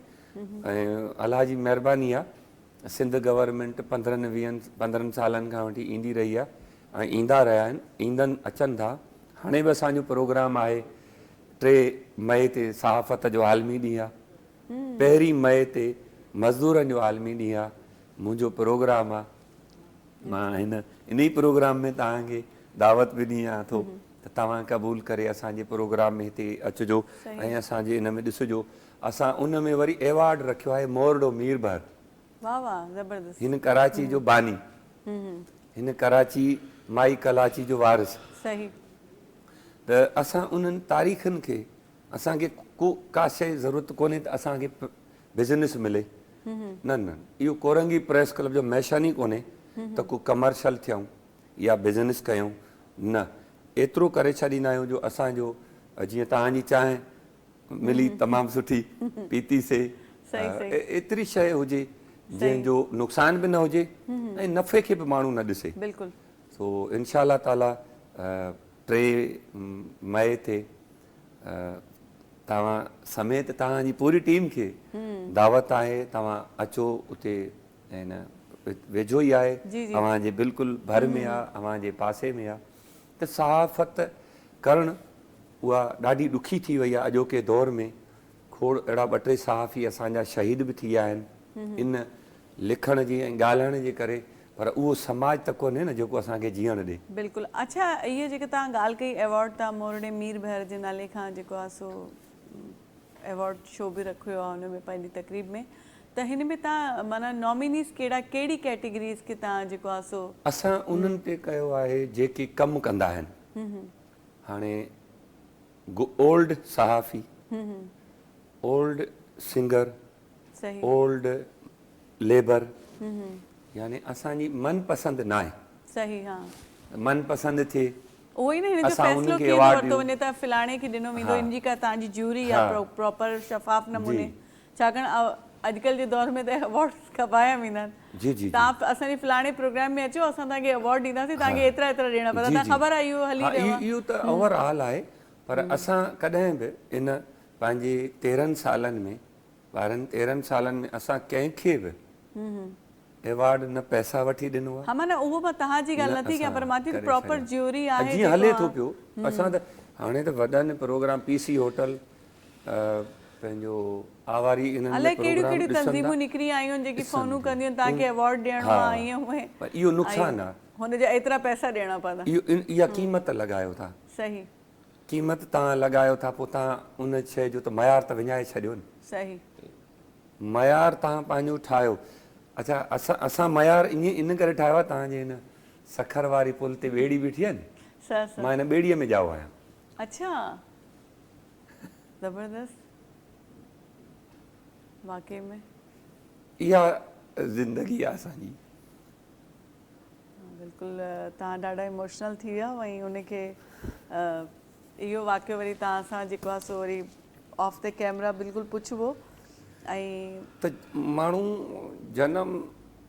ऐं अलाह जी महिरबानी आहे, सिंध गवर्नमेंट 15 सालनि खां वठी ईंदी रही आहे ऐं ईंदा रहिया आहिनि, ईंदनि अचनि था। हाणे बि असांजो प्रोग्राम आहे 3 मई ते सहाफ़त जो आलमी ॾींहुं आहे, 1 मई ते मज़दूरनि जो आलमी ॾींहुं आहे, मुंहिंजो प्रोग्राम आहे। मां इन ई प्रोग्राम में तव्हांखे दावत बि ॾियां थो त तव्हां क़बूल करे असांजे प्रोग्राम में हिते अचिजो ऐं असांजे इन में ॾिसिजो। असां उन में वरी एवॉर्ड रखियो आहे मोरडो मीर भर। वाह वाह ज़बरदस्त। हिन कराची जो बानी, हिन कराची माई कलाची जो वारिस। सही त असां उन्हनि तारीख़नि खे असांखे का शइ ज़रूरत कोन्हे त असांखे बिज़नेस मिले, न न, इहो कोरंगी प्रेस क्लब जो मैशन ई कोन्हे त को कमर्शियल थियूं या बिज़नेस कयूं, न। एतिरो करे छॾींदा आहियूं जो असांजो जीअं तव्हांजी चांहि मिली तमामु सुठी पीतीसीं, एतिरी शइ हुजे जंहिंजो नुक़सान बि न हुजे ऐं नफ़े खे बि माण्हू न ॾिसे। बिल्कुलु। सो इंशा अल्लाह ताला 3 मई ते तव्हां समेत तव्हांजी पूरी टीम खे दावत आहे, तव्हां अचो उते। ऐं न वेझो ई आहे, अव्हांजे बिल्कुलु भर में आहे, अव्हांजे पासे में आहे। त सहाफ़त करणु उहा ॾाढी ॾुखी थी वई आहे अॼोके दौर में। खोड़ अहिड़ा 2-3 सहाफ़ी असांजा शहीद बि थी विया आहिनि इन लिखण जी ऐं ॻाल्हाइण जे करे, पर उहो समाज त कोन्हे न जेको असांखे जीअण ॾे। बिल्कुलु। अच्छा, इहे जेके तव्हां ॻाल्हि कई एवॉर्ड तव्हां मोरडे मीर भर जे नाले खां जेको आहे सो एवॉर्ड शो बि रखियो आहे हुन में पंहिंजी तक़रीब में, त हिन में तव्हां माना नॉमिनीस कहिड़ी कैटेगरीज़ खे तव्हां जेको आहे सो? असां उन्हनि ते कयो आहे जेके कमु कंदा आहिनि। हाणे ओल्ड सहाफ़ी, ओल्ड सिंगर, ओल्ड लेबर, यानी असांजी मनपसंद न आहे। सही, हा, मनपसंद थिए उहो ई न हिन जो फ़ैसिलो कीअं वरितो वञे त फलाणे खे ॾिनो वेंदो, इन जी का तव्हांजी ज्यूरी आहे प्रॉपर शफ़ाफ़ नमूने, छाकाणि अॼुकल्ह जे दौर में त अवॉर्ड खपाया वेंदा आहिनि। जी जी, तव्हां असांजे फलाणे प्रोग्राम में अचो, असां तव्हांखे अवॉर्ड ॾींदासीं, तव्हांखे एतिरा ॾियणा पवंदा, तव्हांखे ख़बर आहे इहो हली रहियो आहे। इहो त ओवरऑल आहे, पर असां कॾहिं बि इन पंहिंजे 13 सालनि में 12-13 सालनि में असां कंहिंखे बि एवॉर्ड न पैसा वठी ॾिनो आहे। हा, माना उहो मां तव्हांजी ॻाल्हि नथी कयां, पर मां थी प्रॉपर ज्यूरी आहे जीअं हले थो पियो। असां त हाणे त वॾनि प्रोग्राम PC होटल पंहिंजो आवारी इन्हनि अलाए कहिड़ियूं तंज़ीमूं निकिरी आयूं आहिनि जेकी फ़ोनूं कंदियूं आहिनि तव्हांखे अवॉर्ड ॾियणो आहे, ईअं उहे, पर इहो नुक़सानु आहे, हुनजा एतिरा पैसा ॾियणा पवंदा। इहा क़ीमत लॻायो था। सही, क़ीमत तव्हां लॻायो था, पोइ तव्हां उन शइ जो त मयार त विञाए छॾियो न। सही, मयार तव्हां पंहिंजो ठाहियो। अच्छा, असां मयार इन करे ठाहियो आहे, तव्हांजे हिन सखर वारी पुल ते ॿेड़ी बीठी आहे न, मां हिन ॿेड़ीअ में ॼाओ आहियां। अच्छा, ज़बरदस्त, वाकई में इहा ज़िंदगी आहे असांजी। बिल्कुलु, तव्हां ॾाढा इमोशनल थी विया, वहीं उनखे इहो वाक़ियो वरी तव्हां सां जेको आहे so worry of the camera बिल्कुलु पुछिबो ऐं त माण्हू जनम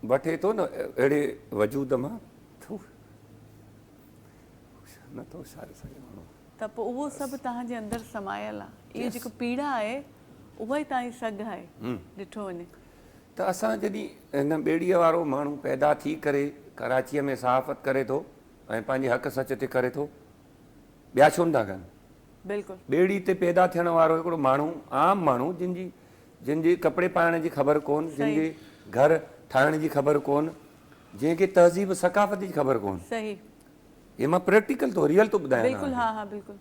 वठे थो न अहिड़े वजूद मां थो नथो उछारे सघे माण्हू। त पोइ उहो सभु तव्हांजे अंदरि समायल आहे, इहो जेको पीड़ा आहे उहा ई तव्हांजी सघ आहे ॾिठो वञे। त असां जॾहिं हिन ॿेड़ीअ वारो माण्हू पैदा थी करे कराचीअ में सहाफ़त करे थो ऐं पंहिंजे हक़ सच ते करे थो, ॿिया छो नथा कनि? बिल्कुलु ॿेड़ी ते पैदा थियण वारो हिकिड़ो माण्हू, आम माण्हू जिनजी कपिड़े पाइण जी ख़बर कोन, जिनजे घर ठाहिण जी ख़बर कोन, जंहिंखे तहज़ीब सकाफ़त जी ख़बर कोन, सही, हे मां प्रैक्टिकल थो रियल थो ॿुधायां। बिल्कुलु, हा हा बिल्कुलु।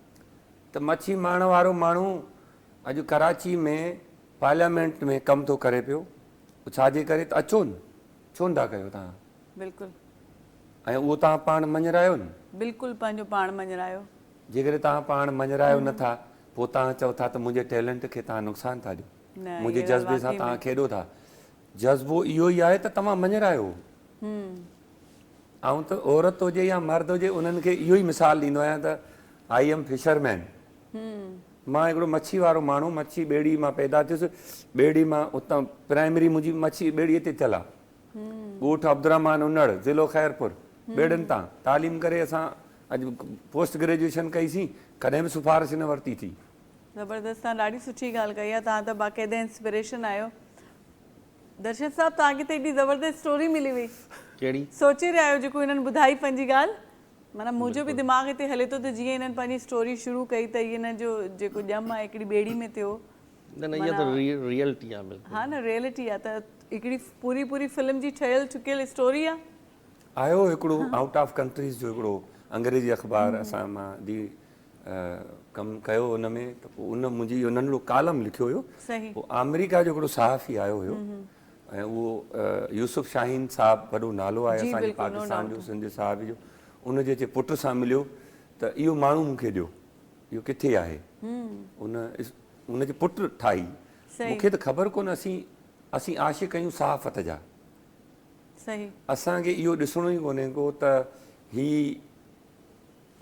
त मच्छी मारण वारो माण्हू अॼु कराची में पार्लियामेंट में कमु थो करे पियो, छाजे करे? त अचो न, छो नथा कयो तव्हां? बिल्कुलु, ऐं उहो तव्हां पाण मञरायो न। बिल्कुलु पंहिंजो पाण मञरायो। जेकॾहिं तव्हां पाण मञरायो नथा, पोइ तव्हां चओ था त मुंहिंजे टैलेंट खे तव्हां नुक़सानु था ॾियो, मुंहिंजे जज़्बे सां तव्हां खेॾो था। जज़्बो इहो ई आहे त तव्हां मञरायो। ऐं त औरत हुजे या मर्द हुजे, उन्हनि खे इहो ई मिसाल ॾींदो आहियां त आई एम फिशरमैन। मां हिकिड़ो मच्छी वारो माण्हू, मच्छी ॿेड़ी मां पैदा थियुसि, ॿेड़ी मां उतां प्राइमरी मुंहिंजी मच्छी ॿेड़ीअ ते थियल आहे, ॻोठ अब्दुरहमान उनड़, ज़िलो ख़ैरपुर, ॿेड़ियुनि तां तालीम करे असां अॼु पोस्ट ग्रेजुएशन कईसीं, कॾहिं बि सिफारिश न वरिती थी। ज़बरदस्त, तव्हां ॾाढी सुठी ॻाल्हि कई आहे, तव्हां त बाक़ाइदा इंस्पिरेशन आहियो। दर्शन साहब, तव्हांखे त एॾी ज़बरदस्त स्टोरी मिली हुई, कहिड़ी? सोचे रहिया आहियो जेको हिननि ॿुधाई पंहिंजी ॻाल्हि, माना मुंहिंजो बि दिमाग़ हिते हले थो त जीअं हिननि पंहिंजी स्टोरी शुरू कई त हिन जो जेको ॼम आहे हिकिड़ी ॿेड़ी में थियो। न इहा त रियलिटी आहे बिल्कुलु। हा न, रियलिटी आहे, त हिकिड़ी पूरी फिल्म जी ठहियल ठुकियल स्टोरी आहे। आयो हिकिड़ो आउट ऑफ कंट्रीज़ जो हिकिड़ो अंग्रेजी अख़बार असां मां कमु कयो हुन में, त पोइ उन मुंहिंजी इहो नंढिड़ो कालम लिखियो हुयो। सही, पोइ अमेरिका जो हिकिड़ो सहाफ़ी आयो हुयो ऐं उहो यूसुफ शाहीन साहब, वॾो नालो आहे असांजे पाकिस्तान जो, सिंध साहब जो, उनजे जे पुट सां मिलियो त इहो माण्हू मूंखे ॾियो, इहो किथे आहे? उनजे पुटु ठाही। मूंखे त ख़बर कोन, असीं आशिक़ आहियूं सहाफ़त जा। सही, असांखे इहो ॾिसणो ई कोन्हे को त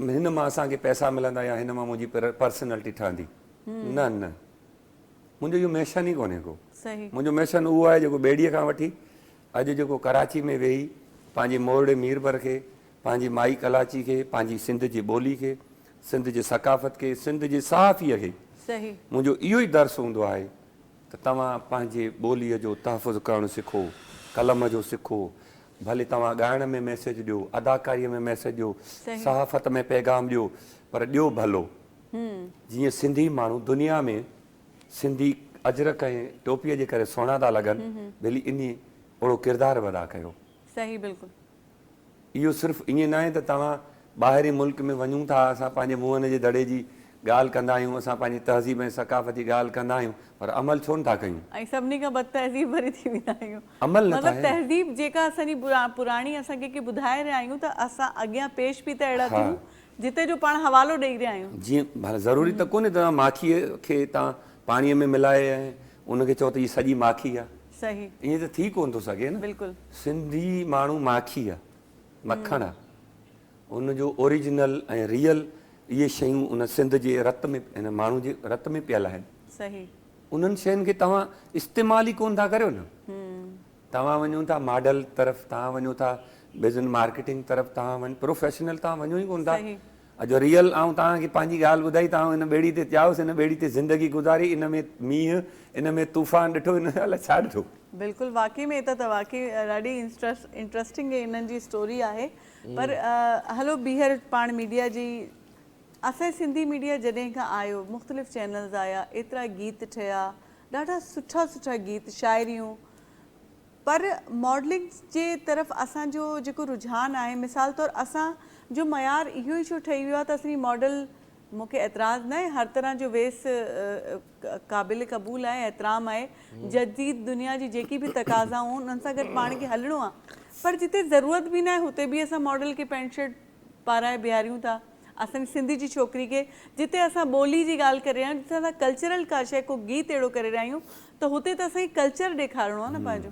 हिन मां असांखे पैसा मिलंदा या हिन मां मुंहिंजी पर्सनैलिटी ठहंदी। न, मुंहिंजो इहो मिशन ई कोन्हे को। मुंहिंजो मिशन उहो आहे जेको ॿेड़ीअ खां वठी अॼु जेको कराची में वेही पंहिंजे मोरड़े मीरबर खे, पंहिंजी माई कलाची खे, पंहिंजी सिंध जी ॿोली खे, सिंध जी सकाफ़त खे, सिंध जे सहाफ़ीअ खे, मुंहिंजो इहो ई दर्सु हूंदो आहे त तव्हां पंहिंजे ॿोलीअ जो तहफ़ुज़ करणु सिखो, कलम जो सिखो, भले तव्हां ॻाइण में मैसेज ॾियो, अदाकारीअ में मैसेज ॾियो, सहाफ़त में पैगाम ॾियो, पर ॾियो भलो। जीअं सिंधी माण्हू दुनिया में सिंधी अजरक ऐं टोपीअ जे करे सुहिणा था लॻनि, भली इन ओड़ो किरदारु अदा कयो। सही, बिल्कुलु। इहो सिर्फ़ु ईअं न आहे त तव्हां ॿाहिरी मुल्क में वञूं था, असां पंहिंजे मुंहं जे दड़े जी ॻाल्हि कंदा आहियूं, असां पंहिंजी तहज़ीब ऐं सकाफ़त जी ॻाल्हि कंदा आहियूं, पर अमल छो नथा कयूं? ऐं सभिनी खां बदतहज़ीब वरी थी वेंदा आहियूं। अमल नथा मतिलबु तहज़ीब जेका असांजी पुराणी असां कंहिंखे ॿुधाए रहिया आहियूं त असां अॻियां पेश बि त अहिड़ा थियूं जिते जो पाण हवालो ॾेई रहिया आहियूं। जीअं ज़रूरी त कोन्हे तव्हां माखीअ खे तव्हां पाणीअ में मिलाए ऐं उनखे चओ त हीअ सॼी माखी आहे। सही, ईअं त थी कोन थो सघे न। बिल्कुलु। सिंधी माण्हू माखी आहे, मखण आहे, उनजो ओरिजिनल ऐं रियल इहे शयूं उन सिंध जे रत में, हिन माण्हू जे रत में पियल आहिनि। सही, उन्हनि शयुनि खे तव्हां इस्तेमालु ई कोन था करियो न। तव्हां वञो था मॉडल तरफ़, तव्हां वञो था बिज़नेस मार्केटिंग तरफ़, तव्हां वञो प्रोफेशनल, तव्हां वञो ई कोन था। अॼु रियल ऐं तव्हांखे पंहिंजी ॻाल्हि ॿुधाई, तव्हां हिन ॿेड़ी ते चाहियोसि, हिन ॿेड़ी ते ज़िंदगी गुज़ारी, इन में मींहुं, इन में तूफ़ान ॾिठो, इन अलाए छा ॾिठो। बिल्कुलु, वाक़ई में त वाक़ई ॾाढी इंट्रस्टिंग हिननि जी स्टोरी आहे। पर हलो ॿीहर पाण मीडिया जी, असांजे सिंधी मीडिया जॾहिं खां आयो, मुख़्तलिफ़ चैनल्स आया, एतिरा गीत ठहिया, ॾाढा सुठा गीत, शाइरियूं, पर मॉडलिंग जे तरफ़ असांजो जेको रुझान आहे, मिसाल तौरु असांजो मयार इहो ई छो ठही वियो आहे त असांजी मॉडल, मूंखे एतिराज़ न आहे, हर तरह जो वेस क़ाबिल क़बूल आहे, एतिराम आहे, जदीद दुनिया जी जेकी बि तक़ाज़ाऊं उन्हनि सां गॾु पाण खे हलणो आहे, पर जिते ज़रूरत बि न आहे हुते बि असां मॉडल खे पैंट शर्ट पाराए बीहारियूं था। असांजी सिंधी जी छोकिरी खे जिते असां ॿोली जी ॻाल्हि करे रहिया आहियूं, जिते असां कल्चरल का शइ, को गीत अहिड़ो करे रहिया आहियूं त हुते त असांखे कल्चर ॾेखारिणो आहे न पंहिंजो।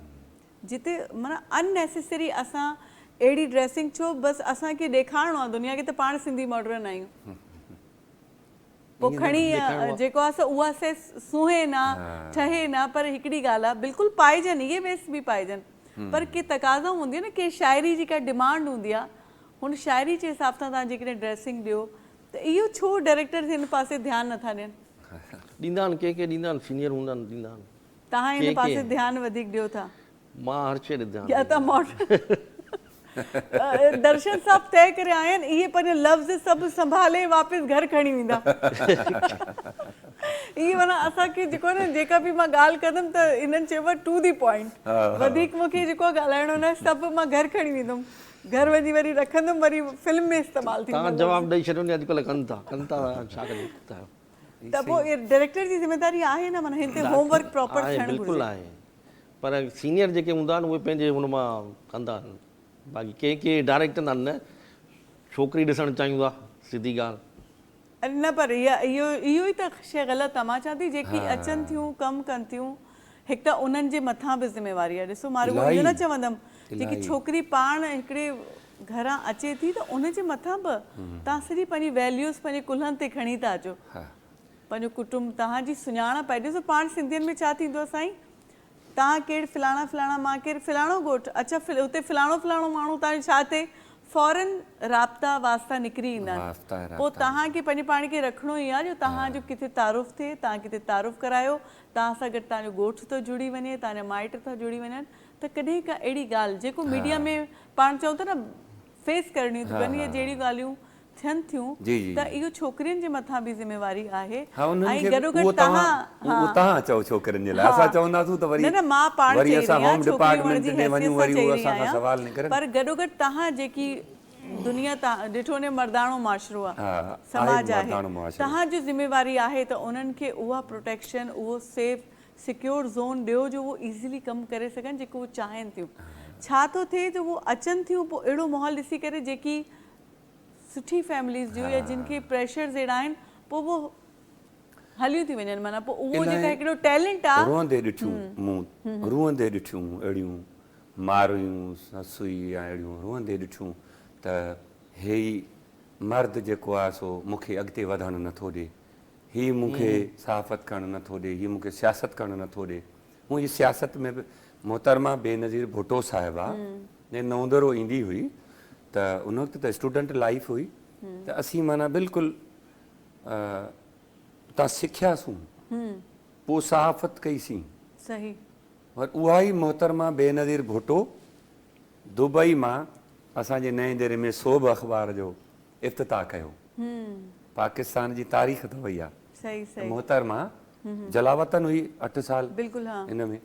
जिते माना अननेसेसरी असां अहिड़ी ड्रेसिंग छो, बसि असांखे ॾेखारिणो आहे दुनिया खे त पाण सिंधी मॉडर्न आहियूं। पोइ खणी जेको आहे उहा से सुहे न ठहे न, पर हिकिड़ी ॻाल्हि आहे बिल्कुलु पाइजनि, इहे वेस्ट बि पाइजनि, पर के तक़ाज़ा हूंदी आहे न, के शाइरी जी का डिमांड हूंदी आहे, हुन शाइरी जे हिसाब सां तव्हां जेकॾहिं ड्रेसिंग ॾियो त इहो छो डायरेक्टर हिन पासे ध्यानु नथा ॾियनि? ॾींदा आहिनि, के ॾींदा आहिनि, सीनियर हूंदा आहिनि ॾींदा आहिनि, तव्हां हिन पासे ध्यानु वधीक ॾियो था मां हर शइ ॾे ध्यानु या त मॉडल दर्शन साहब तय करे आया आहिनि, इहे पंहिंजा लफ़्ज़ सभु संभाले वापसि घर खणी वेंदा। इहे माना असांखे जेको आहे न, जेका बि मां ॻाल्हि कंदमि त इन्हनि चयो आहे टू दी पॉइंट, वधीक मूंखे जेको आहे ॻाल्हाइणो न, सभु मां घर खणी वेंदुमि, घर वञी वरी रखंदुमि, वरी फिल्म में इस्तेमालु थींदो। तव्हां जवाबु ॾेई छॾियो न, अॼुकल्ह कनि था छा कनि त पोइ डायरेक्टर जी ज़िमेदारी आहे न, माना हिन ते होमवर्क प्रॉपर थियणु घुरिजे। बिल्कुलु आहे, पर सीनियर जेके हूंदा आहिनि उहे पंहिंजे हुन मां कंदा आहिनि, बाक़ी के डायरेक्टर आहिनि न छोकिरी ॾिसणु चाहियूं था, सिधी ॻाल्हि। अरे न, पर इहो ई त शइ ग़लति आहे। मां चवां थी जेकी अचनि थियूं कमु कनि थियूं, हिकु त उन्हनि जे मथां बि ज़िम्मेवारी आहे। ॾिसो मां रुॻो इहो न चवंदमि, जेकी छोकिरी पाण हिकिड़े घरां अचे थी त उनजे मथां बि तव्हां सॼी पंहिंजी वैल्यूज़ पंहिंजे कुल्हनि ते खणी था अचो, पंहिंजो कुटुंब, तव्हांजी सुञाणप आहे। ॾिसो पाण सिंधियुनि में छा थींदो आहे साईं, तव्हां केरु फलाणा फलाणा, मां केरु फलाणो ॻोठु, अच्छा हुते फलाणो फलाणो माण्हू तव्हांजो छा थिए, फौरन राब्ता वास्ता निकिरी ईंदा आहिनि। पोइ तव्हांखे पंहिंजे पाण खे रखिणो ई आहे जो तव्हांजो किथे तारुफ़ थिए, तव्हां किथे तारुफ़ करायो, तव्हां सां गॾु तव्हांजो ॻोठु थो जुड़ी वञे, तव्हांजा माइट था जुड़ी वञनि, त कॾहिं का अहिड़ी ॻाल्हि जेको मीडिया में पाण चऊं था न फेस करणी थियूं कनि, या जहिड़ियूं ॻाल्हियूं थियनि थियूं, त इहो छोकिरियुनि जे मथां बि ज़िम्मेवारी आहे। ऐं गॾोगॾु तव्हां चओ छोकिरनि जे लाइ, असां चवंदासीं त वरी न मां पाण वरी चई असां रही आहियां, होम डिपार्टमेंट छोकिरी में हुअण जी वञूं, हैसियत वरी सां उहो चई रही असांखां सवाल न आहियां, करनि। पर गॾोगॾु तव्हां जेकी दुनिया तव्हां ॾिठो ने मर्दाणो माशरो आहे, समाज आहे, तव्हांजी ज़िम्मेवारी आहे त उन्हनि खे उहा प्रोटेक्शन, उहो सेफ सिक्योर ज़ोन ॾियो जो उहो ईज़िली कमु करे सघनि जेको उहो चाहिनि थियूं। छा थो थिए जो उहो अचनि थियूं, पोइ अहिड़ो माहौल ॾिसी करे जेकी सुठी फैमिलीज़ जूं या जिन खे प्रेशर्स अहिड़ा आहिनि, पोइ उहो हलियूं थी वञनि, माना पोइ उहो जेका हिकिड़ो टैलेंट आहे। रोअंदे ॾिठियूं मूं, रोअंदे ॾिठियूं अहिड़ियूं मारियूं ससुई या अहिड़ियूं रोअंदे ॾिठियूं त हे ई मर्द जेको आहे सो मूंखे अॻिते वधणु नथो ॾे, हीअ मूंखे सहाफ़त करणु नथो ॾे, हीअ मूंखे सियासत करणु नथो ॾे। हूअं हीअ सियासत में बि मोहतरमा बेनज़ीर भुट्टो साहिबा ने नवंदरो ईंदी हुई, त उन वक़्तु त स्टूडेंट लाइफ हुई, त असीं माना बिल्कुलु उतां सिखियासीं, पोइ सहाफ़त कईसीं। सही, और उहा ई मोहतरमा बेनज़ीर भुट्टो दुबई मां असांजे नएं दरे में सोभ अख़बार जो इफ़्तिताह कयो, पाकिस्तान जी तारीख़ त वई आहे। सही सही, मोहतरमा जलावतन हुई 8 साल बिल्कुलु हा, इन में,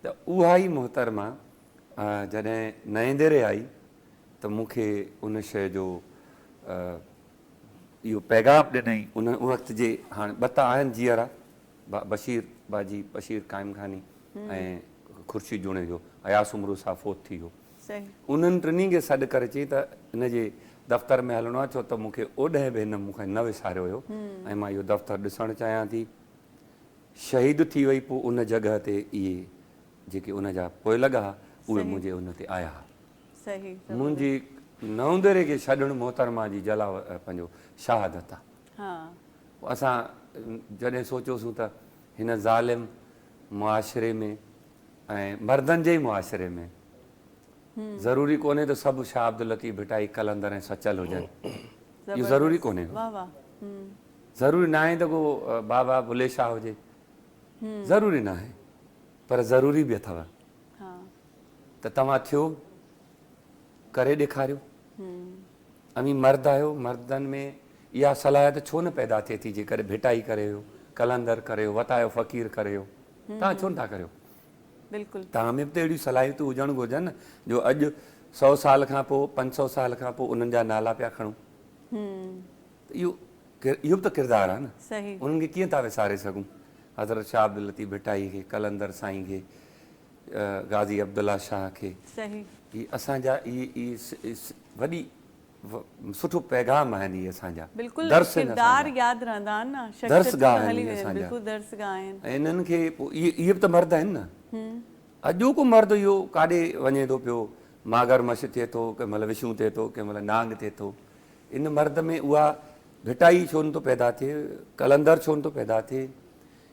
त उहा ई मोहतरमा जॾहिं नएं दरे आई त मूंखे उन शइ जो इहो पैगाम ॾिनई। उन वक़्त जे हाणे ॿ त आहिनि जीअरा, बशीर बाजी, बशीर क़ाइम खानी ऐं ख़ुर्शीद जुणे जो, अयास उमरू सां फोत थी वियो। उन्हनि टिनी खे सॾु करे चई त इन जे दफ़्तर में हलणो आहे, छो त मूंखे ओॾहें बि हिन मूंखे न विसारियो हुयो ऐं मां इहो दफ़्तरु ॾिसणु चाहियां थी। शहीद थी वई, पोइ उन जॻह ते इहे जेके उन जा पोइ लॻा उहे मुंहिंजे उन ते आया। मुंहिंजी नवंदरे खे छॾणु मोहतरमा जी पंहिंजो शहादत आहे। असां जॾहिं सोचियोसीं त हिन ज़ालिम मुआशिरे में ऐं मर्दनि जे ई मुआशिरे में ज़रूरी कोन्हे त सभु शाह अब्दुल लतीफ़ भिटाई कलंदर ऐं सचल हुजनि, इहो ज़रूरी कोन्हे। ज़रूरी न आहे त को बाबा बुले शाह हुजे, ज़रूरी न आहे, पर ज़रूरी बि अथव त तव्हां थियो करे ॾेखारियो। अमी मर्द आहियो, मर्दनि में इहा सलाहियत छो न पैदा थिए थी, जेकॾहिं भिटाई करियो, कलंदर करियो, वतायो फ़क़ीर करियो, तव्हां छो नथा करियो? बिल्कुलु, तव्हां में बि त अहिड़ियूं सलाहियतूं हुजणु घुरिजनि न, जो अॼु 100 साल खां पोइ 500 साल खां पोइ उन्हनि जा नाला पिया खणूं। इहो बि त किरदारु आहे न, उन्हनि खे कीअं था विसारे सघूं? हज़रत शाह अब्दुल लतीफ़ भिटाई खे, कलंदर साईं खे, गाज़ी अब्दुल्ला शाह खे, ही असांजा इहे वॾी सुठो पैगाम आहिनि। इहे असांजा ऐं इन्हनि खे इहे बि त मर्द आहिनि न। अॼोको मर्द इहो काॾे वञे थो पियो, मागर मश थिए थो, कंहिं महिल विछूं थिए थो, कंहिं महिल नांग थिए थो। इन मर्द में उहा भिटाई छो नथो पैदा थिए, कलंदर छो नथो पैदा थिए,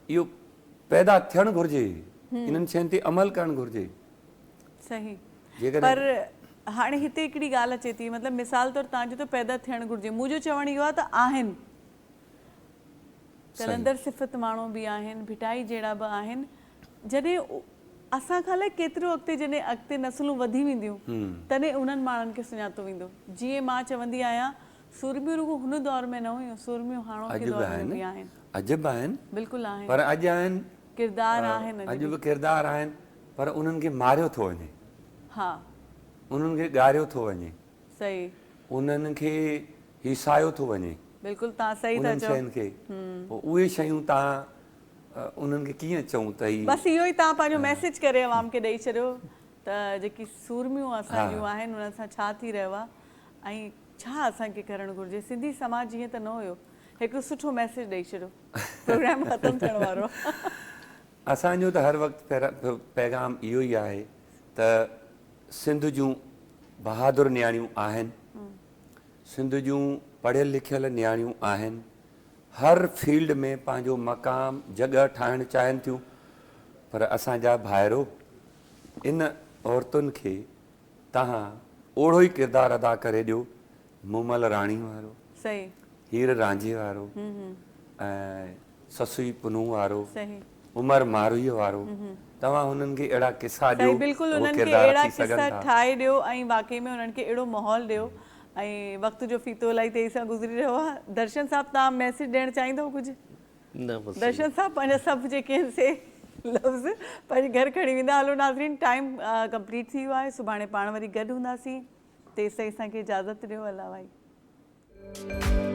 इहो पैदा थियणु घुरिजे, इन्हनि शयुनि ते अमल करणु घुरिजे। सही। जेकॾहिं पर हाणे हिते हिकिड़ी ॻाल्हि अचे थी, मतिलबु मिसाल तौरु तव्हांजो त पैदा थियणु घुरिजे, मुंहिंजो चवणु इहो आहे त आहिनि कलंदर सिफ़त माण्हू बि आहिनि, भिटाई जहिड़ा बि आहिनि। जॾहिं असांखां अलाए केतिरो अॻिते नस्लूं वधी वेंदियूं तॾहिं उन्हनि माण्हुनि खे सुञातो वेंदो। जीअं मां चवंदी आहियां सुरमियूं रुॻो हुन दौर में न हुयूं, सुरमियूं हाणोके दौर में बि आहिनि, अजब आहिनि, बिल्कुलु आहिनि, पर अॼु आहिनि, किरदार आहिनि, अॼु बि किरदार आहिनि, पर उन्हनि खे मारियो थो वञे, हा उन्हनि खे ॻारियो थो वञे, सही, उन्हनि खे हिसायो थो वञे, बिल्कुलु तव्हां सही था उन्हनि चओ। शयुनि खे। पोइ उहे शयूं तव्हां उन्हनि खे कीअं चऊं त ही बसि इहो ई तव्हां पंहिंजो मैसेज करे अवाम खे ॾेई छॾियो त जेकी सूरमियूं असांजियूं आहिनि उन्हनि सां छा थी रहियो आहे ऐं छा असांखे करणु घुरिजे। सिंधी समाज जीअं त न हुयो, हिकिड़ो सुठो मैसेज ॾेई छॾियो, प्रोग्राम ख़तमु थियण वारो। असांजो त हर वक़्तु पैगाम इहो ई आहे त सिंध जूं बहादुर नियाणियूं आहिनि, सिंध जूं पढ़ियल लिखियल नियाणियूं आहिनि, हर फील्ड में पंहिंजो मक़ाम जॻह ठाहिणु चाहिनि थियूं, पर असांजा भाइरो इन औरतुनि खे तव्हां ओढ़ो ई किरदारु अदा करे ॾियो, मूमल राणी वारो, सही, हीर रांझे वारो, ऐं ससुई पुनू वारो, सही, उमर मारूईअ वारो। तव्हां हुननि खे अहिड़ा किसा ॾियो, बिल्कुलु उहो उन्हनि खे किरदार अहिड़ा थी किसा सघनि था। ठाहे ॾियो ऐं वाकई में उन्हनि खे अहिड़ो माहौल ॾियो। ऐं वक़्त जो फीतो इलाही तेज़ी सां गुज़री रहियो आहे। दर्शन साहब तव्हां मैसेज ॾियणु चाहींदव कुझु? न बसि दर्शन साहब पंहिंजा सभु जेके आहिनि से लफ़्ज़ पंहिंजे घर खणी वेंदा। हलो नाज़रीन, टाइम कंप्लीट थी वियो आहे, सुभाणे पाण वरी गॾु हूंदासीं। तेसिताईं असांखे इजाज़त ॾियो। अल्लाह भाई।